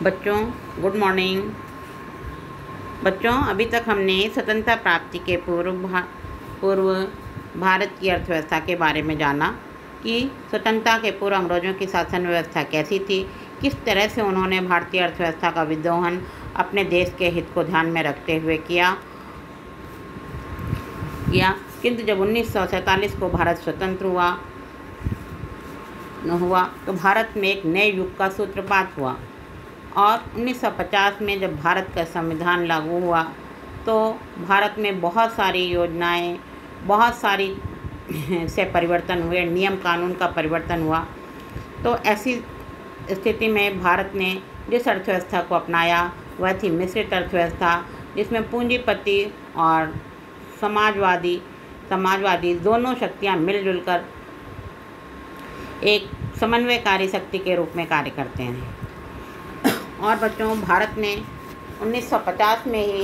बच्चों good morning. बच्चों अभी तक हमने स्वतंत्रता प्राप्ति के पूर्व भारत की अर्थव्यवस्था के बारे में जाना कि स्वतंत्रता के पूर्व अंग्रेज़ों की शासन व्यवस्था कैसी थी, किस तरह से उन्होंने भारतीय अर्थव्यवस्था का विद्रोहन अपने देश के हित को ध्यान में रखते हुए किया। किंतु जब 1947 को भारत स्वतंत्र हुआ तो भारत में एक नए युग का सूत्रपात हुआ और 1950 में जब भारत का संविधान लागू हुआ तो भारत में बहुत सारी योजनाएं, बहुत सारी से परिवर्तन हुए, नियम कानून का परिवर्तन हुआ। तो ऐसी स्थिति में भारत ने जिस अर्थव्यवस्था को अपनाया वह थी मिश्रित अर्थव्यवस्था, जिसमें पूंजीपति और समाजवादी दोनों शक्तियां मिलजुल कर एक समन्वयकारी शक्ति के रूप में कार्य करते हैं। और बच्चों भारत ने 1950 में ही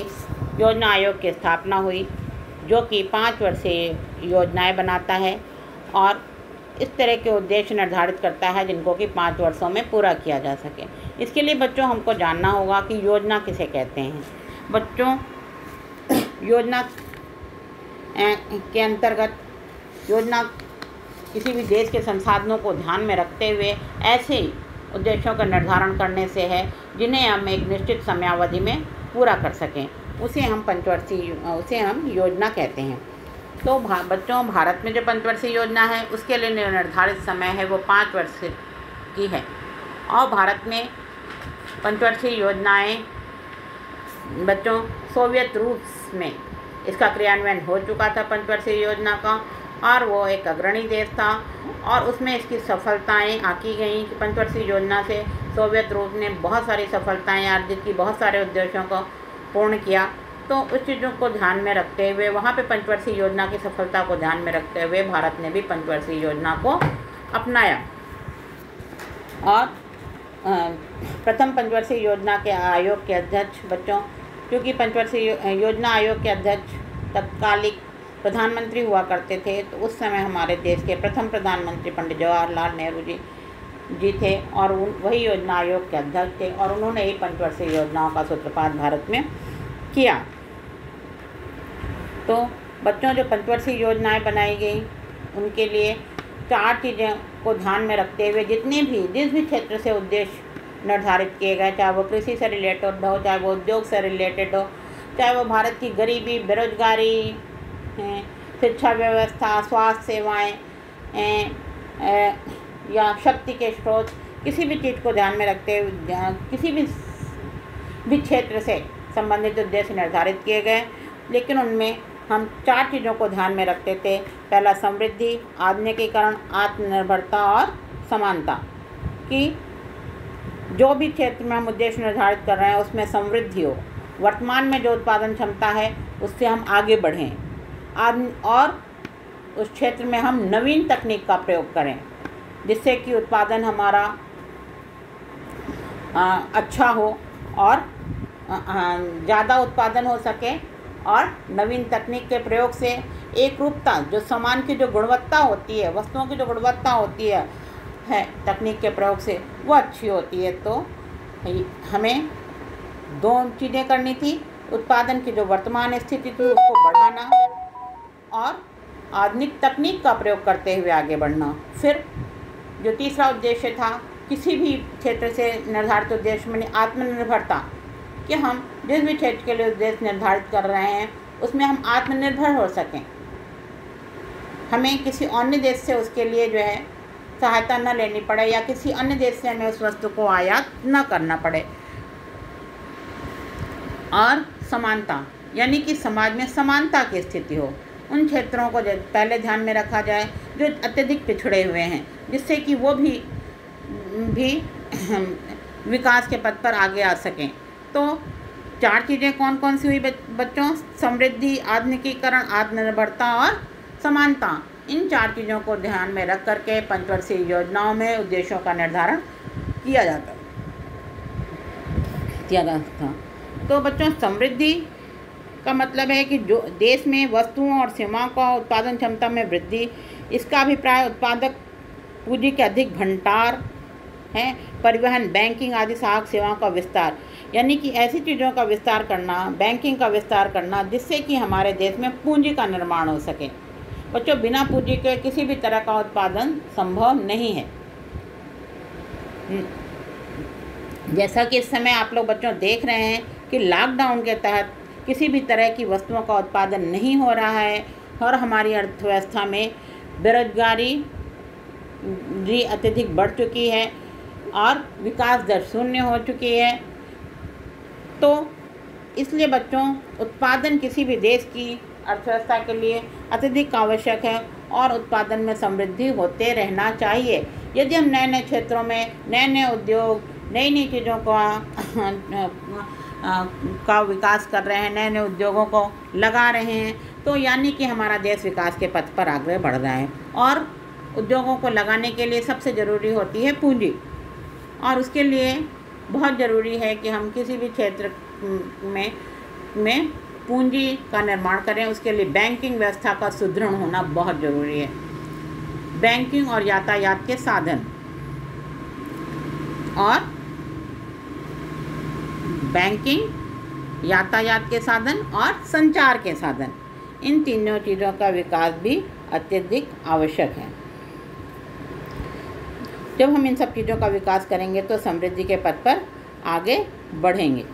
योजना आयोग की स्थापना हुई, जो कि 5 वर्षीय योजनाएं बनाता है और इस तरह के उद्देश्य निर्धारित करता है जिनको कि 5 वर्षों में पूरा किया जा सके। इसके लिए बच्चों हमको जानना होगा कि योजना किसे कहते हैं। बच्चों योजना के अंतर्गत योजना किसी भी देश के संसाधनों को ध्यान में रखते हुए ऐसे उद्देश्यों का निर्धारण करने से है जिन्हें हम एक निश्चित समयावधि में पूरा कर सकें, उसे हम योजना कहते हैं। तो बच्चों भारत में जो पंचवर्षीय योजना है उसके लिए निर्धारित समय है वो 5 वर्ष की है। और भारत में पंचवर्षीय योजनाएं बच्चों सोवियत रूस में इसका क्रियान्वयन हो चुका था पंचवर्षीय योजना का, और वो एक अग्रणी देश था और उसमें इसकी सफलताएं आकी गई कि पंचवर्षीय योजना से सोवियत रूस ने बहुत सारी सफलताएं अर्जित की, बहुत सारे उद्देश्यों को पूर्ण किया। तो उस चीज़ों को ध्यान में रखते हुए वहाँ पे पंचवर्षीय योजना की सफलता को ध्यान में रखते हुए भारत ने भी पंचवर्षीय योजना को अपनाया। और प्रथम पंचवर्षीय योजना के आयोग के अध्यक्ष बच्चों, क्योंकि पंचवर्षीय योजना आयोग के अध्यक्ष तत्कालिक प्रधानमंत्री हुआ करते थे, तो उस समय हमारे देश के प्रथम प्रधानमंत्री पंडित जवाहरलाल नेहरू जी थे और वही योजना आयोग के अध्यक्ष थे और उन्होंने ही पंचवर्षीय योजनाओं का सूत्रपात भारत में किया। तो बच्चों जो पंचवर्षीय योजनाएं बनाई गई उनके लिए 4 चीज़ों को ध्यान में रखते हुए जिस भी क्षेत्र से उद्देश्य निर्धारित किए गए, चाहे वो कृषि से रिलेटेड हो, चाहे वो उद्योग से रिलेटेड हो, चाहे वो भारत की गरीबी, बेरोजगारी, शिक्षा व्यवस्था, स्वास्थ्य सेवाएं या शक्ति के स्रोत, किसी भी चीज़ को ध्यान में रखते हुए किसी भी क्षेत्र से संबंधित उद्देश्य निर्धारित किए गए। लेकिन उनमें हम 4 चीज़ों को ध्यान में रखते थे। पहला समृद्धि, आधुनिकीकरण, आत्मनिर्भरता और समानता। कि जो भी क्षेत्र में हम उद्देश्य निर्धारित कर रहे हैं उसमें समृद्धि हो, वर्तमान में जो उत्पादन क्षमता है उससे हम आगे बढ़ें और उस क्षेत्र में हम नवीन तकनीक का प्रयोग करें जिससे कि उत्पादन हमारा अच्छा हो और ज़्यादा उत्पादन हो सके। और नवीन तकनीक के प्रयोग से एक रूपता, जो सामान की जो गुणवत्ता होती है, वस्तुओं की जो गुणवत्ता होती है तकनीक के प्रयोग से वो अच्छी होती है। तो हमें 2 चीज़ें करनी थी, उत्पादन की जो वर्तमान स्थिति थी उसको बढ़ाना और आधुनिक तकनीक का प्रयोग करते हुए आगे बढ़ना। फिर जो तीसरा उद्देश्य था किसी भी क्षेत्र से निर्धारित उद्देश्य में आत्मनिर्भरता, कि हम जिस भी क्षेत्र के लिए उद्देश्य निर्धारित कर रहे हैं उसमें हम आत्मनिर्भर हो सकें, हमें किसी अन्य देश से उसके लिए जो है सहायता न लेनी पड़े या किसी अन्य देश से हमें उस वस्तु को आयात न करना पड़े। और समानता, यानी कि समाज में समानता की स्थिति हो, उन क्षेत्रों को पहले ध्यान में रखा जाए जो अत्यधिक पिछड़े हुए हैं, जिससे कि वो भी विकास के पथ पर आगे आ सकें। तो 4 चीज़ें कौन कौन सी हुई बच्चों? समृद्धि, आधुनिकीकरण, आत्मनिर्भरता और समानता। इन 4 चीज़ों को ध्यान में रख करके पंचवर्षीय योजनाओं में उद्देश्यों का निर्धारण किया जाता था। तो बच्चों समृद्धि का मतलब है कि जो देश में वस्तुओं और सेवाओं का उत्पादन क्षमता में वृद्धि, इसका अभिप्राय उत्पादक पूंजी के अधिक भंडार हैं परिवहन, बैंकिंग आदि सहायक सेवाओं का विस्तार, यानी कि ऐसी चीज़ों का विस्तार करना, बैंकिंग का विस्तार करना जिससे कि हमारे देश में पूंजी का निर्माण हो सके। बच्चों, बिना पूंजी के किसी भी तरह का उत्पादन संभव नहीं है। जैसा कि इस समय आप लोग बच्चों देख रहे हैं कि लॉकडाउन के तहत किसी भी तरह की वस्तुओं का उत्पादन नहीं हो रहा है और हमारी अर्थव्यवस्था में बेरोजगारी भी अत्यधिक बढ़ चुकी है और विकास दर शून्य हो चुकी है। तो इसलिए बच्चों, उत्पादन किसी भी देश की अर्थव्यवस्था के लिए अत्यधिक आवश्यक है और उत्पादन में समृद्धि होते रहना चाहिए। यदि हम नए नए क्षेत्रों में नए नए उद्योग, नई नई चीज़ों का विकास कर रहे हैं, नए नए उद्योगों को लगा रहे हैं, तो यानी कि हमारा देश विकास के पथ पर आगे बढ़ रहा है। और उद्योगों को लगाने के लिए सबसे ज़रूरी होती है पूंजी, और उसके लिए बहुत ज़रूरी है कि हम किसी भी क्षेत्र में पूंजी का निर्माण करें। उसके लिए बैंकिंग व्यवस्था का सुदृढ़ होना बहुत ज़रूरी है। बैंकिंग और यातायात के साधन और बैंकिंग, यातायात के साधन और संचार के साधन, इन तीनों चीज़ों का विकास भी अत्यधिक आवश्यक है। जब हम इन सब चीज़ों का विकास करेंगे तो समृद्धि के पथ पर आगे बढ़ेंगे।